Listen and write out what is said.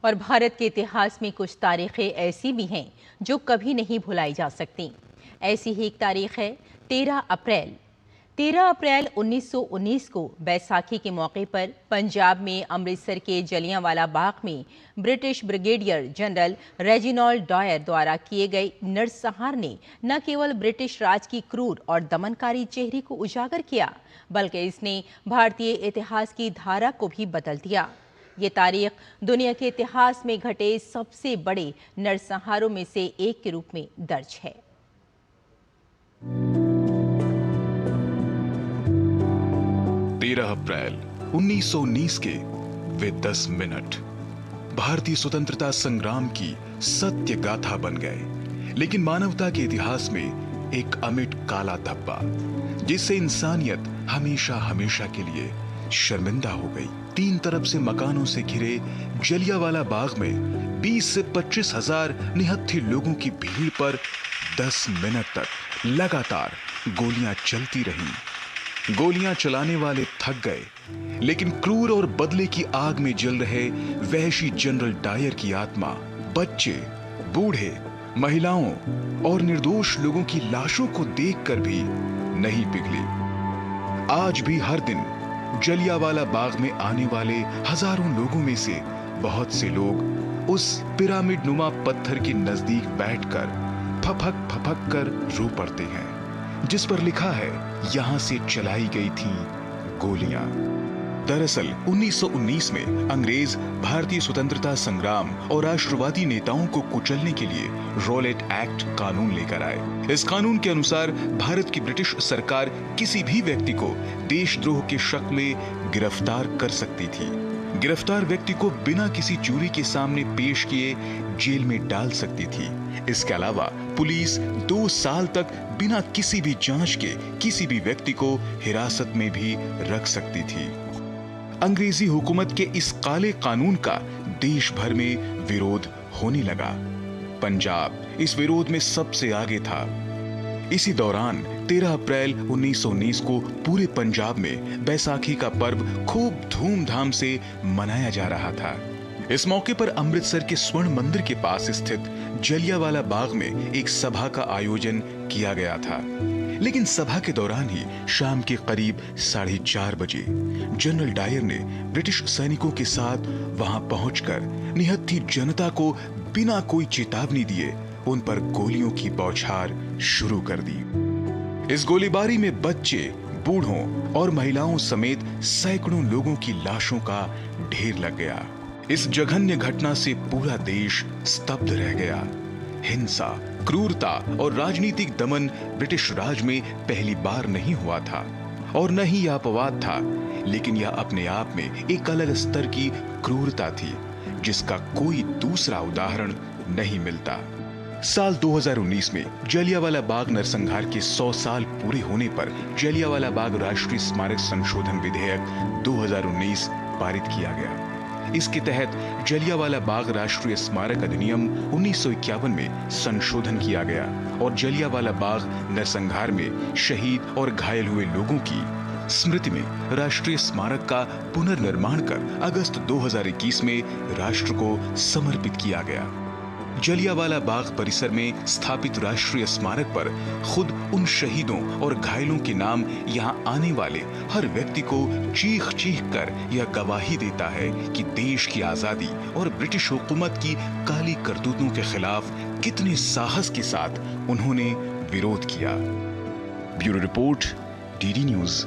और भारत के इतिहास में कुछ तारीखें ऐसी भी हैं जो कभी नहीं भुलाई जा सकती। ऐसी ही एक तारीख है 13 अप्रैल। 13 अप्रैल 1919 को बैसाखी के मौके पर पंजाब में अमृतसर के जलियांवाला बाग में British brigadier general Reginald Dyer द्वारा किए गए नरसंहार ने न केवल ब्रिटिश राज की क्रूर और दमनकारी चेहरे को उजागर किया, बल्कि इसने भारतीय इतिहास की धारा को भी बदल दिया। ये तारीख दुनिया के इतिहास में घटे सबसे बड़े नरसंहारों में से एक के रूप में दर्ज है। 13 अप्रैल 1919 के वे 10 मिनट भारतीय स्वतंत्रता संग्राम की सत्य गाथा बन गए, लेकिन मानवता के इतिहास में एक अमिट काला धब्बा, जिससे इंसानियत हमेशा हमेशा के लिए शर्मिंदा हो गई। 3 तरफ से मकानों से घिरे जलियांवाला बाग में 20 से 25 हजार निहत्थे लोगों की भीड़ पर 10 मिनट तक लगातार गोलियां चलती रहीं। गोलियां चलाने वाले थक गए, लेकिन क्रूर और बदले की आग में जल रहे वहशी जनरल डायर की आत्मा बच्चे, बूढ़े, महिलाओं और निर्दोष लोगों की लाशों को देखकर भी नहीं पिघली। आज भी हर दिन जलियांवाला बाग में आने वाले हजारों लोगों में से बहुत से लोग उस पिरामिड नुमा पत्थर के नजदीक बैठकर फपक फपक कर रो पड़ते हैं, जिस पर लिखा है यहां से चलाई गई थी गोलियां। दरअसल 1919 में अंग्रेज भारतीय स्वतंत्रता संग्राम और राष्ट्रवादी नेताओं को कुचलने के लिए रॉलेट एक्ट कानून लेकर आए। इस कानून के अनुसार भारत की ब्रिटिश सरकार किसी भी व्यक्ति को देशद्रोह के शक में गिरफ्तार कर सकती थी। गिरफ्तार व्यक्ति को बिना किसी चोरी के सामने पेश किए जेल में डाल सकती थी। इसके अलावा पुलिस 2 साल तक बिना किसी भी जांच के किसी भी व्यक्ति को हिरासत में भी रख सकती थी। अंग्रेजी हुकूमत के इस काले कानून का देश भर में विरोध होने लगा। पंजाब इस विरोध में सबसे आगे था। इसी दौरान 13 अप्रैल 1919 को पूरे पंजाब में बैसाखी का पर्व खूब धूमधाम से मनाया जा रहा था। इस मौके पर अमृतसर के स्वर्ण मंदिर के पास स्थित जलियांवाला बाग में एक सभा का आयोजन किया गया था। लेकिन सभा के दौरान ही शाम के करीब 4:30 बजे जनरल डायर ने ब्रिटिश सैनिकों के साथ वहां पहुंचकर निहत्थी जनता को बिना कोई चेतावनी दिए उन पर गोलियों की बौछार शुरू कर दी। इस गोलीबारी में बच्चे, बूढ़ों और महिलाओं समेत सैकड़ों लोगों की लाशों का ढेर लग गया। इस जघन्य घटना से पूरा देश स्तब्ध रह गया। हिंसा, क्रूरता और राजनीतिक दमन ब्रिटिश राज में पहली बार नहीं हुआ था और न ही यह अपवाद था, लेकिन यह अपने आप में एक अलग स्तर की क्रूरता थी जिसका कोई दूसरा उदाहरण नहीं मिलता। साल 2019 में जलियांवाला बाग नरसंहार के 100 साल पूरे होने पर जलियांवाला बाग राष्ट्रीय स्मारक संशोधन विधेयक 2019 पारित किया गया। इसके तहत जलियांवाला बाग राष्ट्रीय स्मारक अधिनियम 1951 में संशोधन किया गया और जलियांवाला बाग नरसंहार में शहीद और घायल हुए लोगों की स्मृति में राष्ट्रीय स्मारक का पुनर्निर्माण कर अगस्त 2021 में राष्ट्र को समर्पित किया गया। जलियांवाला बाग परिसर में स्थापित राष्ट्रीय स्मारक पर खुद उन शहीदों और घायलों के नाम यहां आने वाले हर व्यक्ति को चीख चीख कर यह गवाही देता है कि देश की आजादी और ब्रिटिश हुकूमत की काली करतूतों के खिलाफ कितने साहस के साथ उन्होंने विरोध किया। Bureau report, DD news.